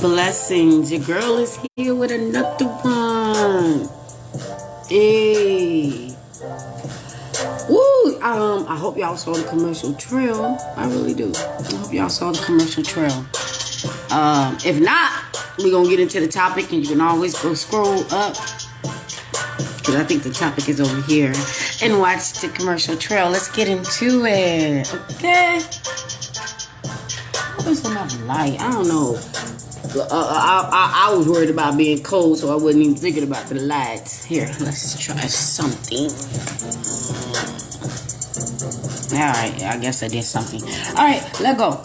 Blessings. Your girl is here with another one. Hey. Woo. I hope y'all saw the commercial trail. I really do. I hope y'all saw the commercial trail. If not, we're going to get into the topic, and you can always go scroll up, because I think the topic is over here, and watch the commercial trail. Let's get into it. Okay. There's enough light. I don't know. I was worried about being cold, so I wasn't even thinking about the lights. Here, let's try something. Alright, I guess I did something. Alright, let's go.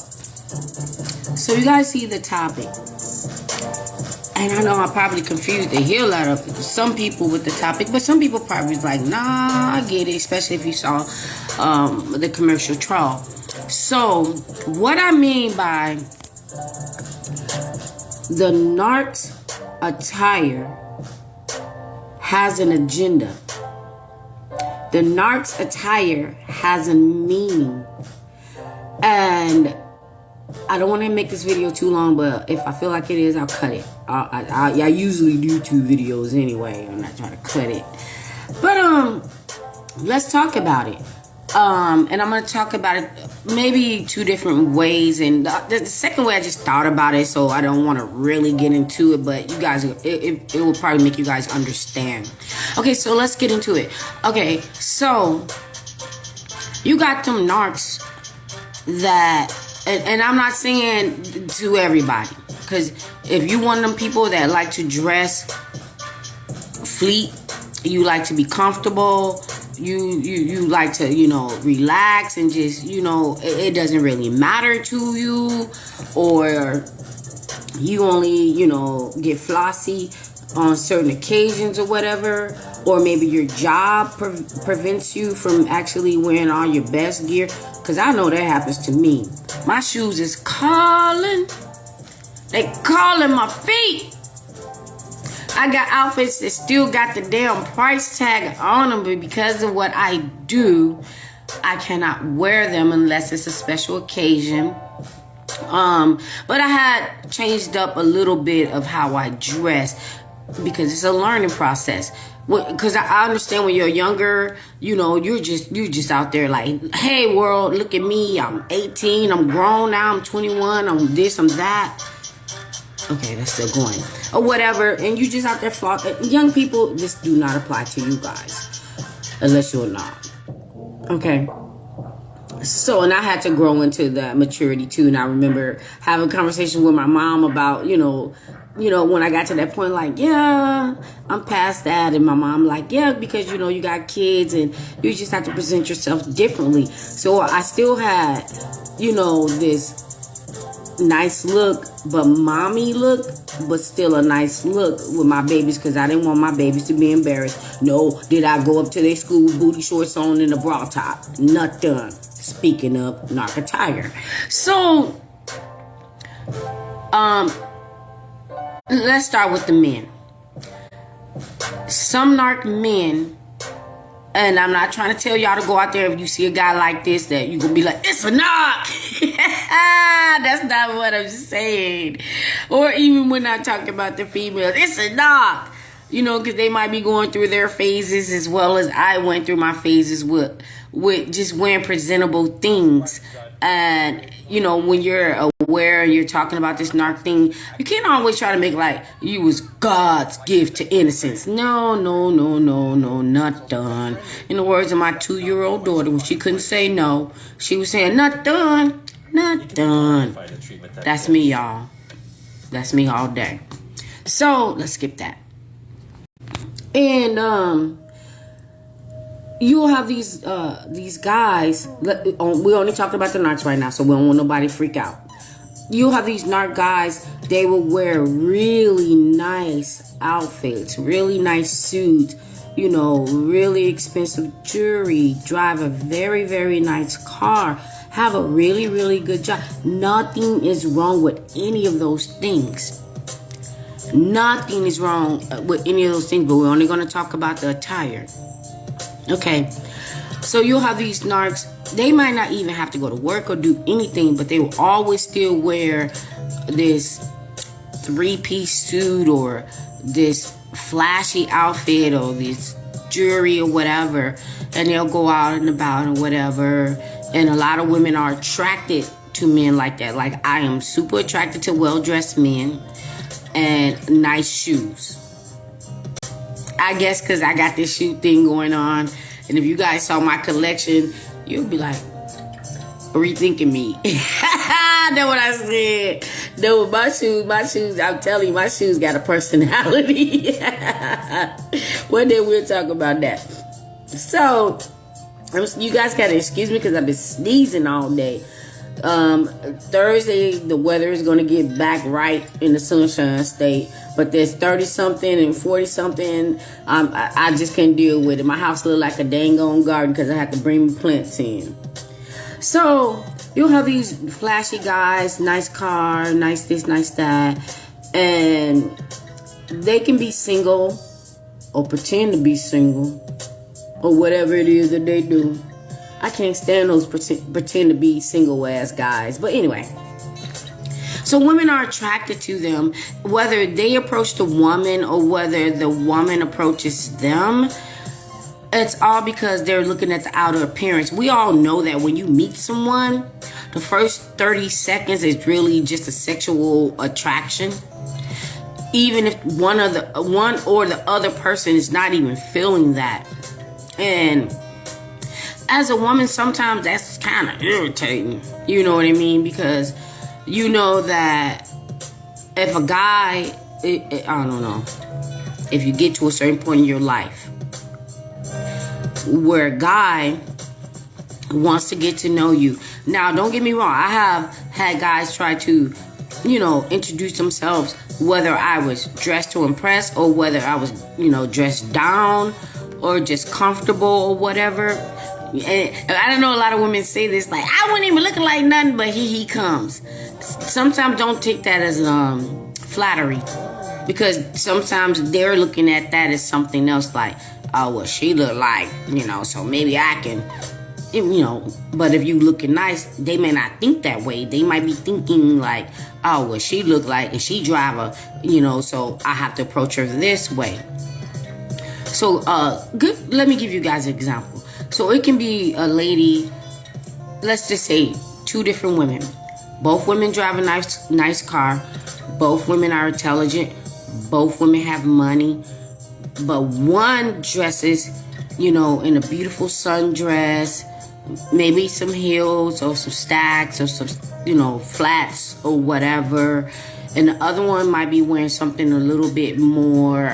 So you guys see the topic. And I know I probably confused the hell out of some people with the topic, but some people probably was like, nah, I get it, especially if you saw the commercial trail. So, what I mean by the NARCS attire has an agenda. The NARCS attire has a meaning. And I don't want to make this video too long, but if I feel like it is, I'll cut it. I usually do 2 videos anyway. I'm not trying to cut it. But, let's talk about it. And I'm going to talk about it maybe 2 different ways. And the second way, I just thought about it, so I don't want to really get into it. But you guys, it will probably make you guys understand. Okay, so let's get into it. Okay, so you got them narcs that, and I'm not saying to everybody, because if you one of them people that like to dress fleet, you like to be comfortable, you like to, relax and just, it doesn't really matter to you, or you only, get flossy on certain occasions or whatever, or maybe your job prevents you from actually wearing all your best gear, because I know that happens to me. My shoes is calling. They calling my feet. I got outfits that still got the damn price tag on them, but because of what I do, I cannot wear them unless it's a special occasion. But I had changed up a little bit of how I dress, because it's a learning process. Because I understand when you're younger, you're just out there like, hey world, look at me, I'm 18, I'm grown now, I'm 21, I'm this, I'm that. Okay, that's still going. Or whatever. And you just out there young people, this do not apply to you guys. Unless you're not. Okay. So, and I had to grow into that maturity too. And I remember having a conversation with my mom about, when I got to that point, like, yeah, I'm past that. And my mom like, yeah, because, you got kids and you just have to present yourself differently. So I still had, this nice look, but mommy look, but still a nice look with my babies, because I didn't want my babies to be embarrassed. No, did I go up to their school with booty shorts on and a bra top? Not done. Speaking of NARCS attire. So, let's start with the men. Some NARC men, and I'm not trying to tell y'all to go out there if you see a guy like this that you're going to be like, it's a NARC. That's not what I'm saying. Or even when I talk about the females, it's a NARC. Because they might be going through their phases as well as I went through my phases with just wearing presentable things. And, when you're aware and you're talking about this NARC thing, you can't always try to make like you was God's gift to innocence. No, not done. In the words of my 2-year-old daughter, when she couldn't say no, she was saying, not done, not done. That's me, y'all. That's me all day. So, let's skip that. And, you'll have these guys. We only talking about the narcs right now, so we don't want nobody to freak out. You'll have these narc guys. They will wear really nice outfits, really nice suits, really expensive jewelry, drive a very, very nice car, have a really, really good job. Nothing is wrong with any of those things. Nothing is wrong with any of those things, but we're only going to talk about the attire. Okay, so you'll have these narcs. They might not even have to go to work or do anything, but they will always still wear this three-piece suit or this flashy outfit or this jewelry or whatever, and they'll go out and about and whatever. And a lot of women are attracted to men like that. Like, I am super attracted to well-dressed men and nice shoes. I guess because I got this shoe thing going on. And if you guys saw my collection, you'll be like, rethinking me. That's what I said. No, my shoes, I'm telling you, my shoes got a personality. One day we'll talk about that. So, you guys gotta excuse me because I've been sneezing all day. Thursday, the weather is going to get back right in the sunshine state. But there's 30-something and 40-something. I just can't deal with it. My house look like a dang on garden because I have to bring my plants in. So, you'll have these flashy guys, nice car, nice this, nice that. And they can be single or pretend to be single or whatever it is that they do. I can't stand those pretend to be single ass guys. But anyway. So women are attracted to them, whether they approach the woman or whether the woman approaches them. It's all because they're looking at the outer appearance. We all know that when you meet someone, the first 30 seconds is really just a sexual attraction. Even if one or the other person is not even feeling that. And as a woman, sometimes that's kind of irritating. You know what I mean? Because you know that if a guy, I don't know, if you get to a certain point in your life where a guy wants to get to know you. Now, don't get me wrong. I have had guys try to, introduce themselves, whether I was dressed to impress or whether I was, dressed down or just comfortable or whatever. And I don't know, a lot of women say this, like, I wasn't even looking like nothing, but here he comes. Sometimes don't take that as flattery, because sometimes they're looking at that as something else, like, oh, well, she look like, so maybe I can, but if you looking nice, they may not think that way. They might be thinking like, oh, well, she look like, and she drive a, so I have to approach her this way. So, let me give you guys an example. So it can be a lady, let's just say 2 different women. Both women drive a nice car. Both women are intelligent. Both women have money. But one dresses, in a beautiful sundress, maybe some heels or some stacks or some, flats or whatever. And the other one might be wearing something a little bit more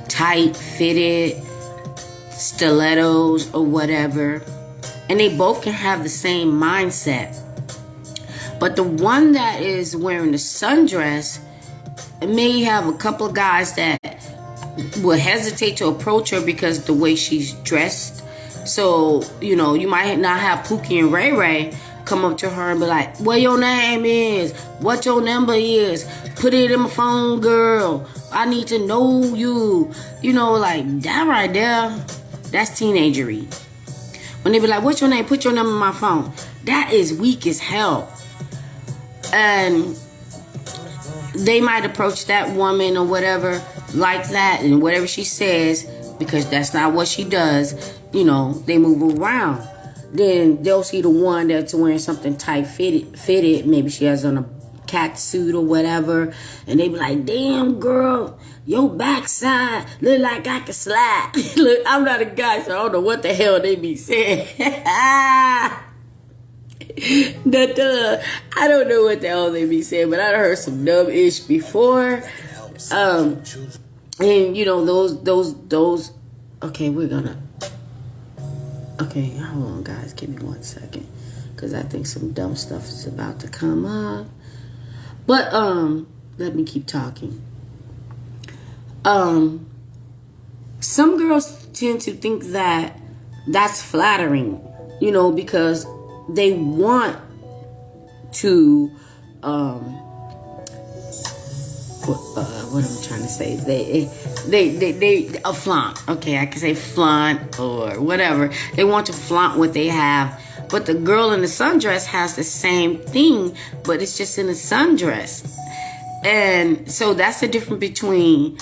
tight fitted, stilettos or whatever. And they both can have the same mindset. But the one that is wearing the sundress may have a couple of guys that will hesitate to approach her because the way she's dressed. So, you might not have Pookie and Ray Ray come up to her and be like, what your name is, what your number is, put it in my phone, girl, I need to know you. Like that right there, that's teenagery. When they be like, what's your name, put your number in my phone, that is weak as hell. And they might approach that woman or whatever like that, and whatever she says, because that's not what she does, they move around. Then they'll see the one that's wearing something tight fitted. Maybe she has on a cat suit or whatever, and they be like, damn girl, your backside look like I can slide. Look, I'm not a guy, so I don't know what the hell they be saying. I don't know what the hell they be saying, but I heard some dumb ish before. And those. Okay, okay, hold on, guys. Give me 1 second, because I think some dumb stuff is about to come up. But let me keep talking. Some girls tend to think that that's flattering, because they want to what am I trying to say? They a flaunt. Okay, I can say flaunt or whatever. They want to flaunt what they have. But the girl in the sundress has the same thing, but it's just in a sundress. And so that's the difference between,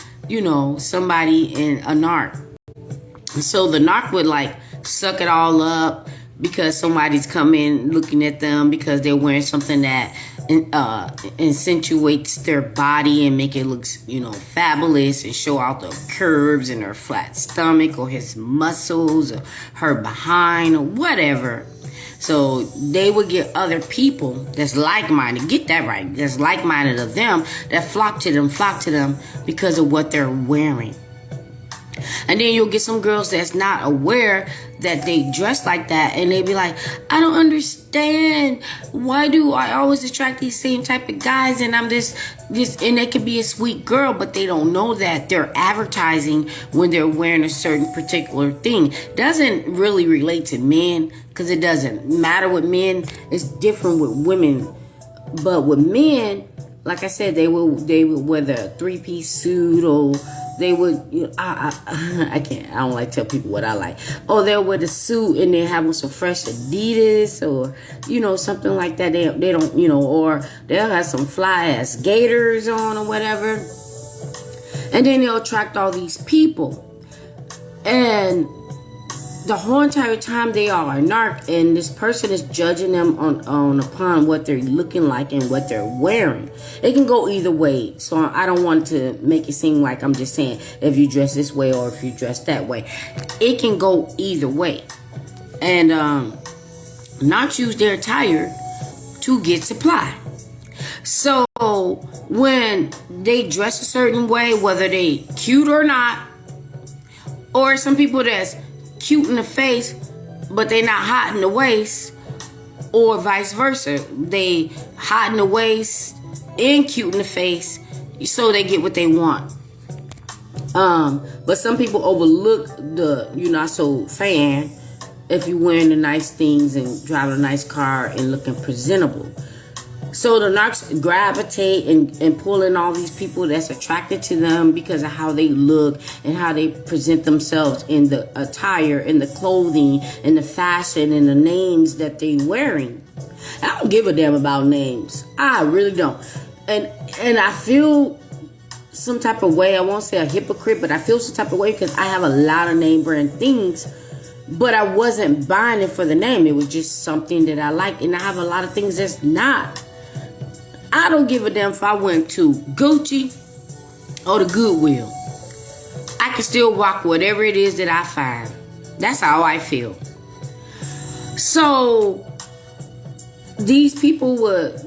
somebody and a narc. So the narc would like suck it all up because somebody's coming looking at them because they're wearing something that accentuates their body and make it look, fabulous, and show out the curves in her flat stomach or his muscles or her behind or whatever. So they would get other people that's like-minded, get that right, that's like-minded of them, that flock to them because of what they're wearing. And then you'll get some girls that's not aware that they dress like that, and they be like, I don't understand. Why do I always attract these same type of guys? And I'm this, and they could be a sweet girl, but they don't know that they're advertising when they're wearing a certain particular thing. Doesn't really relate to men, because it doesn't matter with men. It's different with women. But with men, like I said, they would wear the 3-piece suit, or they would, I can't, I don't like to tell people what I like. Or they'll wear the suit and then have some fresh Adidas or, something like that. They don't, or they'll have some fly ass gaiters on or whatever. And then they'll attract all these people. And the whole entire time they are a narc, and this person is judging them on upon what they're looking like and what they're wearing. It can go either way. So I don't want to make it seem like I'm just saying if you dress this way or if you dress that way. It can go either way. And narcs use their attire to get supply. So when they dress a certain way, whether they cute or not, or some people that's cute in the face, but they not hot in the waist, or vice versa. They hot in the waist and cute in the face, so they get what they want. But some people overlook the you're not so fan if you're wearing the nice things and driving a nice car and looking presentable. So the narcs gravitate and pull in all these people that's attracted to them because of how they look and how they present themselves in the attire, in the clothing, in the fashion, and the names that they're wearing. I don't give a damn about names. I really don't. And I feel some type of way. I won't say a hypocrite, but I feel some type of way because I have a lot of name brand things. But I wasn't buying it for the name. It was just something that I like. And I have a lot of things that's not. I don't give a damn if I went to Gucci or the Goodwill. I can still rock whatever it is that I find. That's how I feel. So these people would,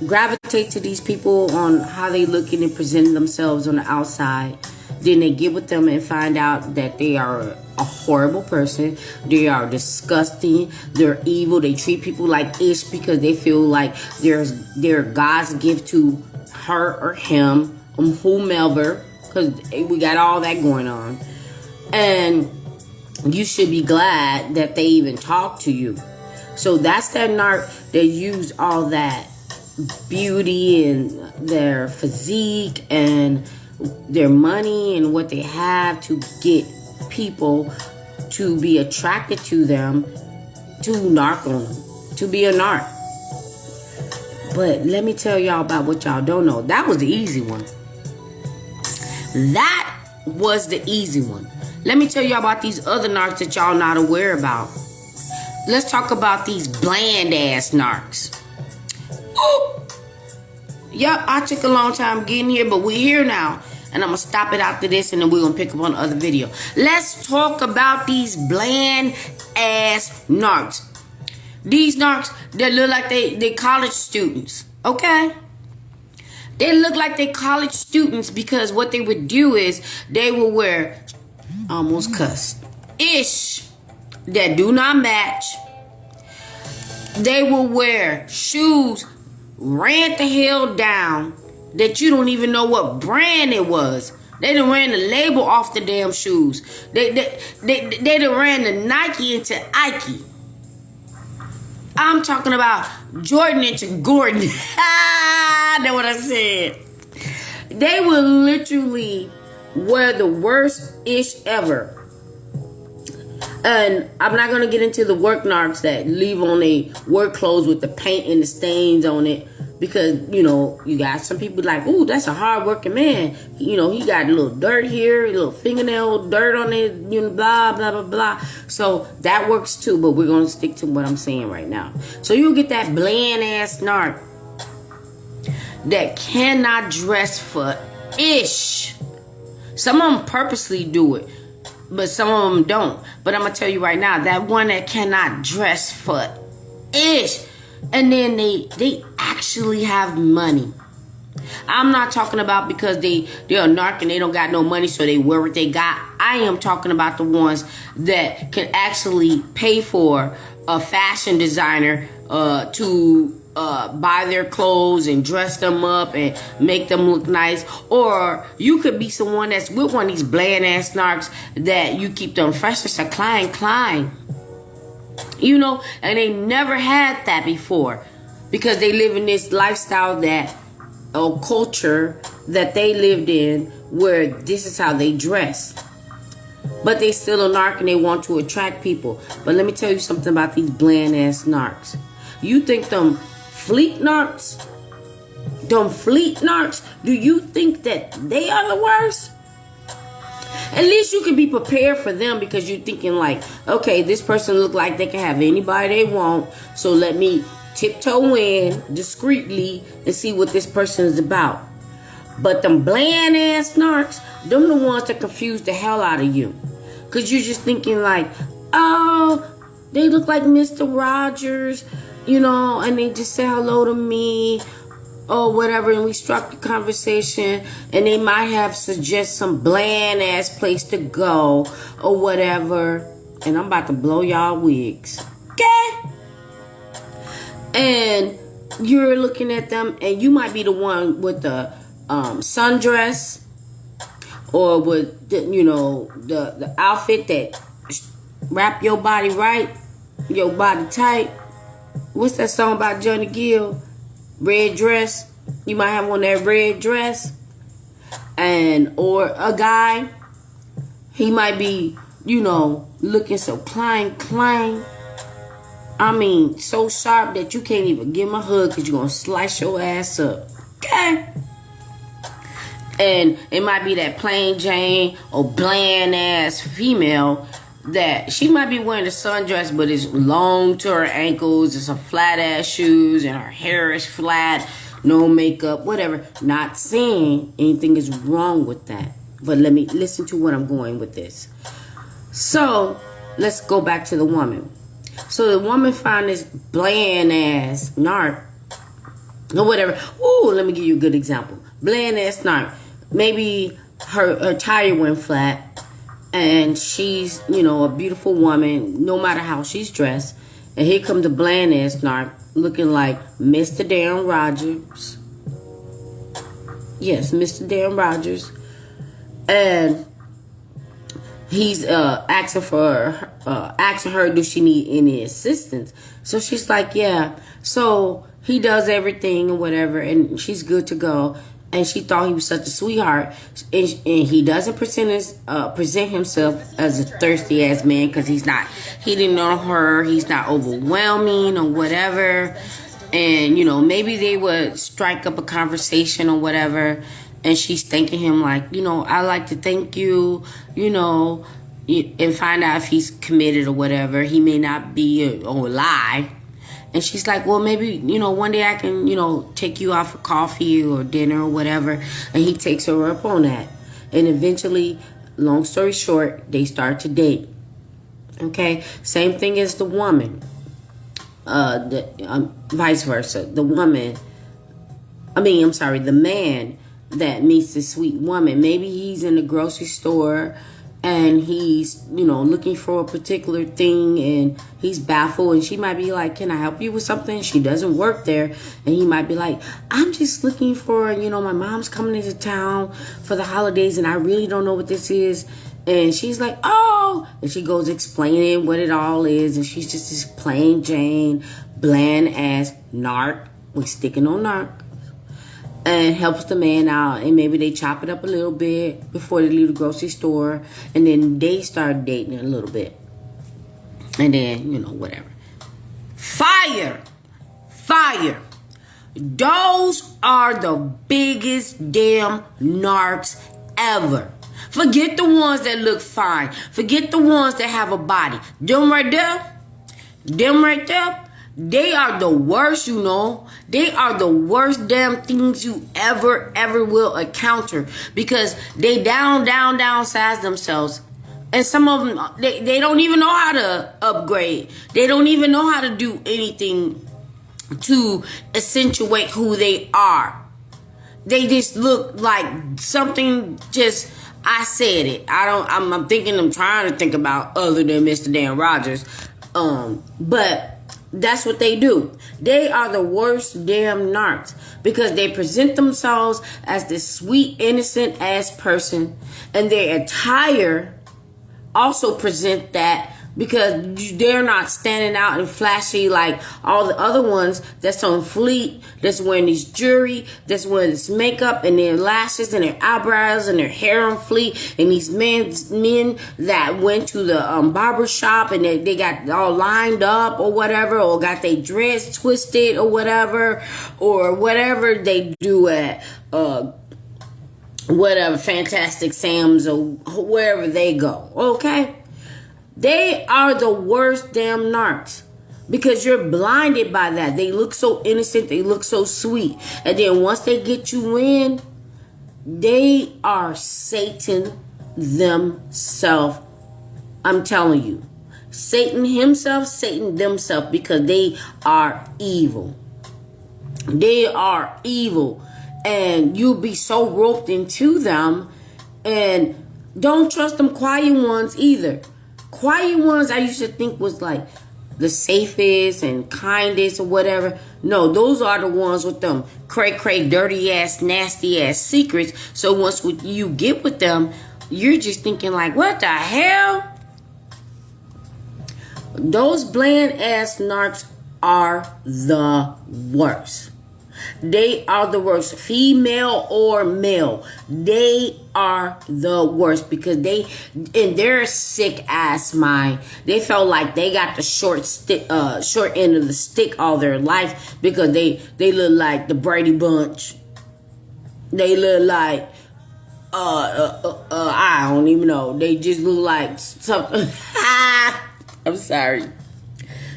gravitate to these people on how they looking and presenting themselves on the outside. Then they get with them and find out that they are a horrible person. They are disgusting. They're evil. They treat people like ish because they feel like they're God's gift to her or him, whomever, because we got all that going on. And you should be glad that they even talk to you. So that's that narc that use all that beauty and their physique and their money and what they have to get people to be attracted to them, to narc on them, to be a narc. But let me tell y'all about what y'all don't know. That was the easy one. That was the easy one. Let me tell y'all about these other narcs that y'all not aware about. Let's talk about these bland ass narcs. Ooh. Yep, I took a long time getting here, but we're here now. And I'm going to stop it after this, and then we're going to pick up on the other video. Let's talk about these bland ass narcs. These narcs that look like they college students. Okay? They look like they college students because what they would do is they would wear, almost cussed, ish, that do not match. They will wear shoes ran the hell down that you don't even know what brand it was. They done ran the label off the damn shoes. They done ran the Nike into Ike. I'm talking about Jordan into Gordon. That's what I said. They will literally wear the worst ish ever. And I'm not going to get into the work narcs that leave on their work clothes with the paint and the stains on it. Because, you know, you got some people like, ooh, that's a hard-working man. You know, he got a little dirt here, a little fingernail dirt on it, you know, blah, blah, blah, blah. So that works too, but we're going to stick to what I'm saying right now. So you'll get that bland-ass narc that cannot dress for ish. Some of them purposely do it, but some of them don't. But I'm going to tell you right now, that one that cannot dress for ish, and then they actually have money. I'm not talking about because they're a narc and they don't got no money, so they wear what they got. I am talking about the ones that can actually pay for a fashion designer to buy their clothes and dress them up and make them look nice. Or you could be someone that's with one of these bland ass narcs that you keep them fresh as a Klein. You know, and they never had that before because they live in this lifestyle that, or culture that they lived in where this is how they dress. But they still a narc and they want to attract people. But let me tell you something about these bland ass narcs. You think them fleet narcs, do you think that they are the worst? At least you can be prepared for them because you're thinking like, okay, this person look like they can have anybody they want. So let me tiptoe in discreetly and see what this person is about. But them bland ass narcs, them the ones that confuse the hell out of you. Because you're just thinking like, oh, they look like Mr. Rogers, you know, and they just say hello to me or whatever, and we struck the conversation, and they might have suggest some bland ass place to go or whatever, and I'm about to blow y'all wigs, okay? And you're looking at them, and you might be the one with the sundress or with the, you know, the outfit that wrap your body right, your body tight. What's that song about Johnny Gill? Red dress. You might have on that red dress. And or a guy, he might be, you know, looking so Klein. I mean, so sharp that you can't even give him a hug because you're going to slice your ass up. Okay? And it might be that plain Jane or bland ass female that she might be wearing a sundress, but it's long to her ankles. It's some flat ass shoes and her hair is flat, no makeup, whatever. Not saying anything is wrong with that, but let me listen to what I'm going with this. So let's go back to the woman. So the woman found this bland ass narc or whatever. Ooh, let me give you a good example. Bland ass narc. Maybe her tire went flat. And she's, you know, a beautiful woman, no matter how she's dressed. And here comes the bland ass narc looking like Mr. Darren Rogers. Yes, Mr. Darren Rogers. And he's asking her, do she need any assistance? So she's like, yeah. So he does everything or whatever, and she's good to go. And she thought he was such a sweetheart. And he doesn't present himself as a thirsty ass man because he's not. He didn't know her. He's not overwhelming or whatever. And, you know, maybe they would strike up a conversation or whatever. And she's thanking him like, you know, I like to thank you, you know, and find out if he's committed or whatever. He may not be or lie. And she's like, well, maybe, you know, one day I can, you know, take you out for coffee or dinner or whatever. And he takes her up on that. And eventually, long story short, they start to date. Okay? Same thing as the woman. Vice versa. The man that meets the sweet woman. Maybe he's in the grocery store and he's, you know, looking for a particular thing and he's baffled, and she might be like, can I help you with something? She doesn't work there. And he might be like, I'm just looking for, you know, my mom's coming into town for the holidays and I really don't know what this is. And she's like, oh, and she goes explaining what it all is, and she's just this plain Jane, bland ass narc. We're sticking on narc. And helps the man out, and maybe they chop it up a little bit before they leave the grocery store, and then they start dating a little bit, and then, you know, whatever. Fire. Those are the biggest damn narcs ever. Forget the ones that look fine. Forget the ones that have a body. Them right there, they are the worst, you know. They are the worst damn things you ever will encounter, because they downsize themselves. And some of them, they don't even know how to upgrade. They don't even know how to do anything to accentuate who they are. They just look like something just, I said it. I'm trying to think about other than Mr. Dan Rogers. But that's what they do. They are the worst damn narcs, because they present themselves as this sweet, innocent ass person, and their attire also present that, because they're not standing out and flashy like all the other ones that's on fleet, that's wearing this jewelry, that's wearing this makeup and their lashes and their eyebrows and their hair on fleet, and these men that went to the barber shop and they got all lined up or whatever, or got their dreads twisted or whatever they do at whatever Fantastic Sam's or wherever they go. Okay, they are the worst damn narcs, because you're blinded by that. They look so innocent, they look so sweet, and then once they get you in, they are Satan themselves. I'm telling you, Satan himself, Satan themselves, because they are evil. They are evil. And you'll be so roped into them. And don't trust them quiet ones either. Quiet ones I used to think was like the safest and kindest or whatever. No, those are the ones with them cray, dirty ass, nasty ass secrets. So once you get with them, you're just thinking like, what the hell? Those bland ass narcs are the worst. They are the worst, female or male. They are the worst, because in their sick ass mind, they felt like they got the short end of the stick all their life, because they look like the Brady Bunch. They look like I don't even know. They just look like something. I'm sorry.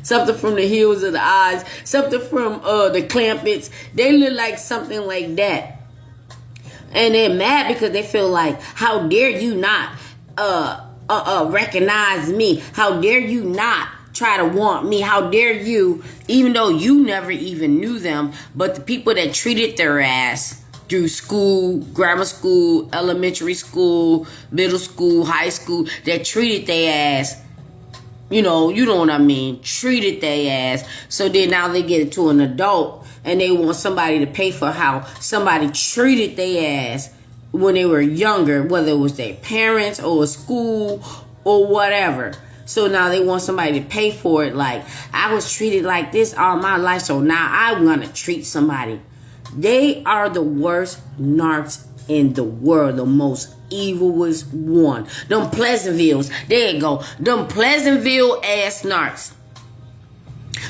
Something from the Hills of the Eyes. Something from the Clampets. They look like something like that. And they're mad because they feel like, how dare you not recognize me? How dare you not try to want me? How dare you, even though you never even knew them, but the people that treated their ass through school, grammar school, elementary school, middle school, high school, that treated their ass, you know what I mean, treated their ass. So then now they get to an adult and they want somebody to pay for how somebody treated their ass when they were younger, whether it was their parents or a school or whatever. So now they want somebody to pay for it. Like, I was treated like this all my life, so now I'm gonna treat somebody. They are the worst narcs in the world, the most evilest one. Them Pleasantville's, there you go. Them Pleasantville ass narcs.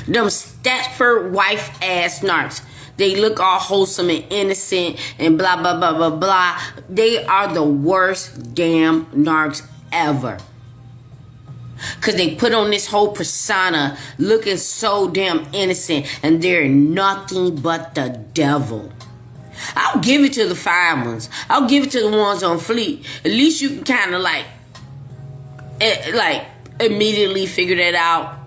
Them Stratford wife ass narcs. They look all wholesome and innocent and blah, blah, blah, blah, blah. They are the worst damn narcs ever. Because they put on this whole persona looking so damn innocent, and they're nothing but the devil. I'll give it to the fine ones. I'll give it to the ones on fleet. At least you can kind of like immediately figure that out.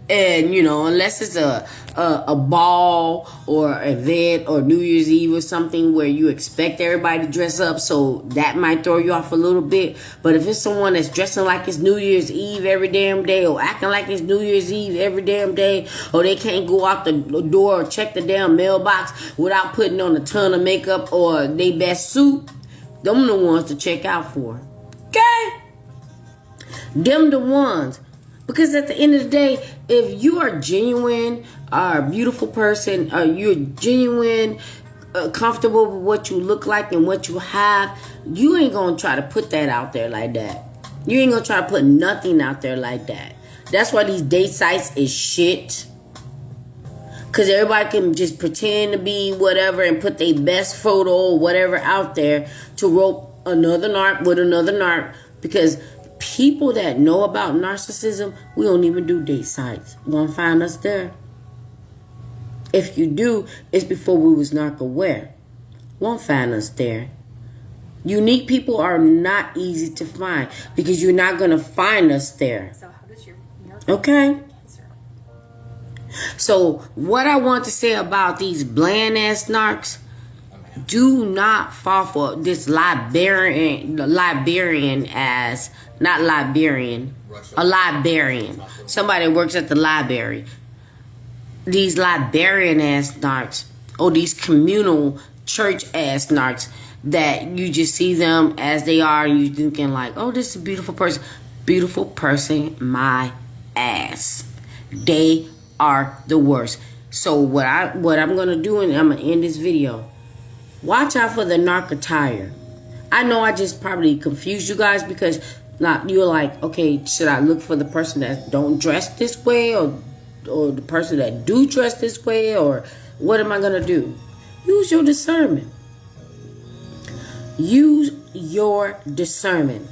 And, you know, unless it's a ball or an event or New Year's Eve or something where you expect everybody to dress up, so that might throw you off a little bit. But if it's someone that's dressing like it's New Year's Eve every damn day, or acting like it's New Year's Eve every damn day, or they can't go out the door or check the damn mailbox without putting on a ton of makeup or they best suit, them the ones to check out for. Okay? Them the ones. Because at the end of the day, if you are genuine, are a beautiful person, you're genuine, comfortable with what you look like and what you have, you ain't going to try to put that out there like that. You ain't going to try to put nothing out there like that. That's why these date sites is shit. Because everybody can just pretend to be whatever and put their best photo or whatever out there to rope another narc with another narc. Because people that know about narcissism, we don't even do date sites. Won't find us there. If you do, it's before we was narc aware. Won't find us there. Unique people are not easy to find because you're not going to find us there. So how does your okay? So what I want to say about these bland ass narcs, do not fall for this Liberian as, not Liberian, a librarian. Somebody that works at the library. These Liberian ass narcs, or these communal church ass narcs that you just see them as they are and you thinking like, oh, this is a beautiful person. Beautiful person, my ass. They are the worst. So what I'm gonna do, and I'm gonna end this video. Watch out for the narc attire. I know I just probably confused you guys because you're like, okay, should I look for the person that don't dress this way or the person that do dress this way, or what am I gonna do? Use your discernment. Use your discernment.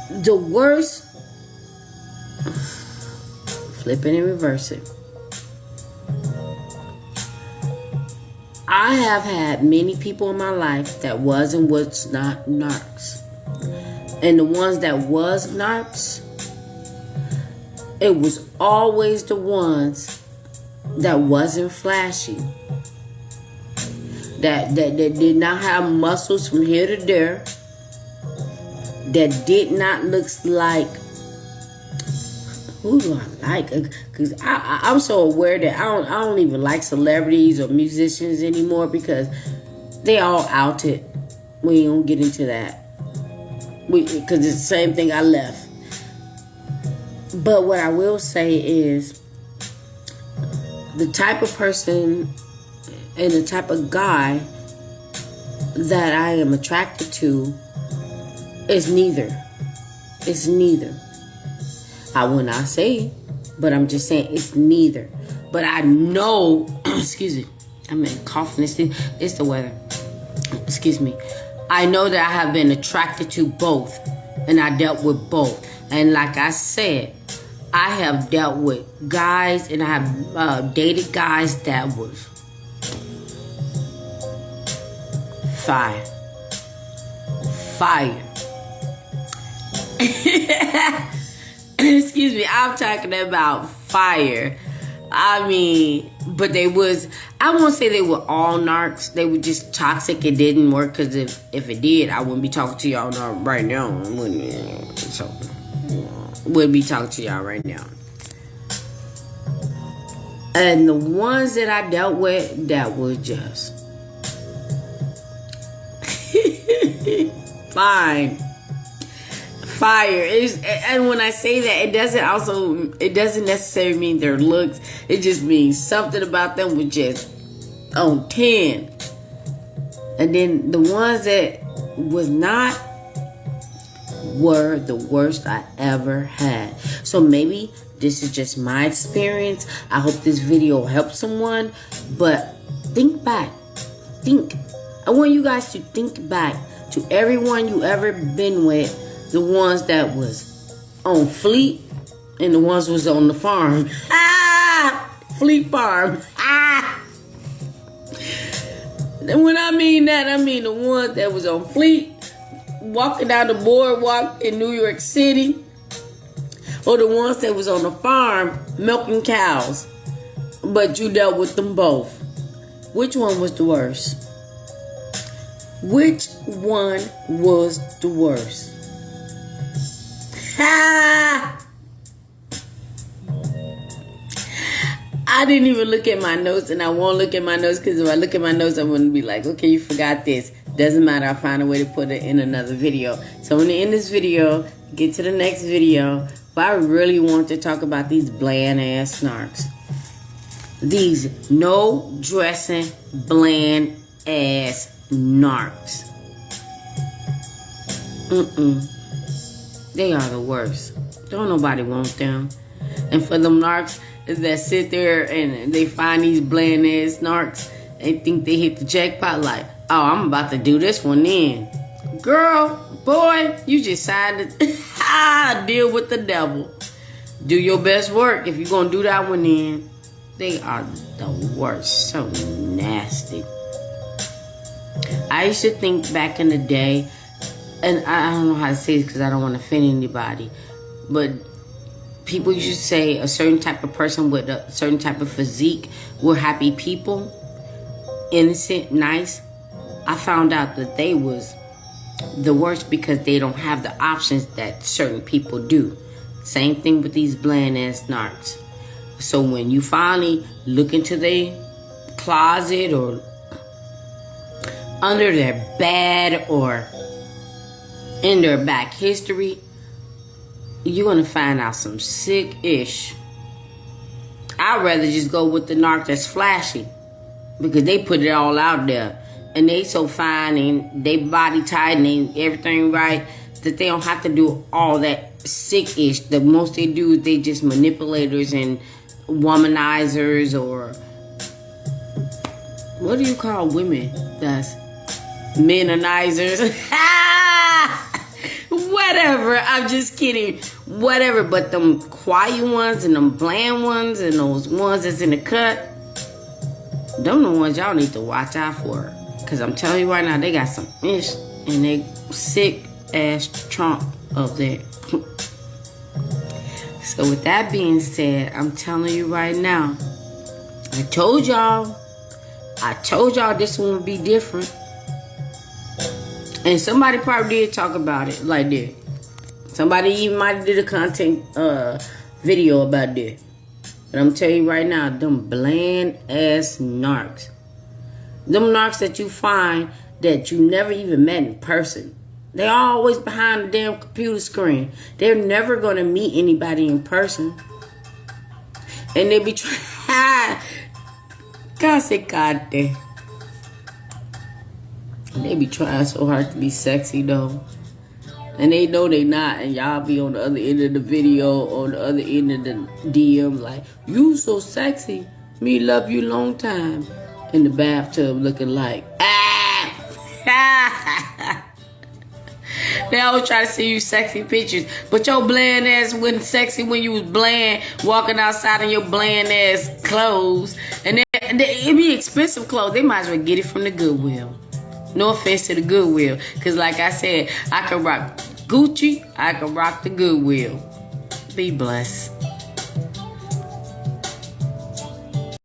The worst, flip it and reverse it. I have had many people in my life that was and was not narcs. And the ones that was narcs, it was always the ones that wasn't flashy. That did not have muscles from here to there. That did not look like, who do I like? Because I'm so aware that I don't even like celebrities or musicians anymore because they all outed. We don't get into that. Because it's the same thing I left. But what I will say is the type of person and the type of guy that I am attracted to is neither. It's neither. I will not say, but I'm just saying it's neither. But I know, excuse me, I'm coughing. It's the weather. Excuse me. I know that I have been attracted to both, and I dealt with both. And like I said, I have dealt with guys, and I have dated guys that was fire. Excuse me, I'm talking about fire. I mean, but they was, I won't say they were all narcs. They were just toxic. It didn't work because if it did, I wouldn't be talking to y'all right now. Wouldn't be talking to y'all right now. And the ones that I dealt with, that was just fine. Fire. And when I say that, it doesn't necessarily mean their looks. It just means something about them was just on 10. And then the ones that was not were the worst I ever had. So maybe this is just my experience. I hope this video helps someone. But think back. I want you guys to think back to everyone you ever been with. The ones that was on Fleet and the ones was on the farm. Fleet Farm. And when I mean that, I mean the ones that was on Fleet, walking down the boardwalk in New York City, or the ones that was on the farm milking cows. But you dealt with them both. Which one was the worst? Which one was the worst? I didn't even look at my notes, and I won't look at my notes because if I look at my notes, I'm going to be like, okay, you forgot this. Doesn't matter. I'll find a way to put it in another video. So I'm going to end this video, get to the next video. But I really want to talk about these bland ass narcs. These no dressing bland ass narcs. They are the worst. Don't nobody want them. And for them narcs that sit there and they find these bland ass narcs and think they hit the jackpot like, oh, I'm about to do this one then. Girl, boy, you just signed to deal with the devil. Do your best work if you're going to do that one then. They are the worst. So nasty. I used to think back in the day, and I don't know how to say this because I don't want to offend anybody, but people used to say a certain type of person with a certain type of physique were happy people, innocent, nice. I found out that they was the worst because they don't have the options that certain people do. Same thing with these bland ass narcs. So when you finally look into their closet or under their bed or in their back history, you're going to find out some sick-ish. I'd rather just go with the narc that's flashy because they put it all out there and they so fine and they body tight and they everything right that they don't have to do all that sick-ish. The most they do is they just manipulators and womanizers, or what do you call women? That's menonizers. Whatever. I'm just kidding. Whatever. But them quiet ones and them bland ones and those ones that's in the cut, them the ones y'all need to watch out for. Because I'm telling you right now, they got some ish and they sick ass Trump up there. So with that being said, I'm telling you right now, I told y'all this one would be different. And somebody probably did talk about it like that. Somebody even might have did a content video about that. But I'm telling you right now, them bland ass narcs. Them narcs that you find that you never even met in person. They're always behind the damn computer screen. They're never going to meet anybody in person. And they be trying... God damn. They be trying so hard to be sexy, though. And they know they not. And y'all be on the other end of the video or the other end of the DM like, you so sexy. Me love you long time. In the bathtub looking like, They always try to see you sexy pictures. But your bland ass wasn't sexy when you was bland, walking outside in your bland ass clothes. And it be expensive clothes. They might as well get it from the Goodwill. No offense to the Goodwill. Because like I said, I can rock Gucci. I can rock the Goodwill. Be blessed.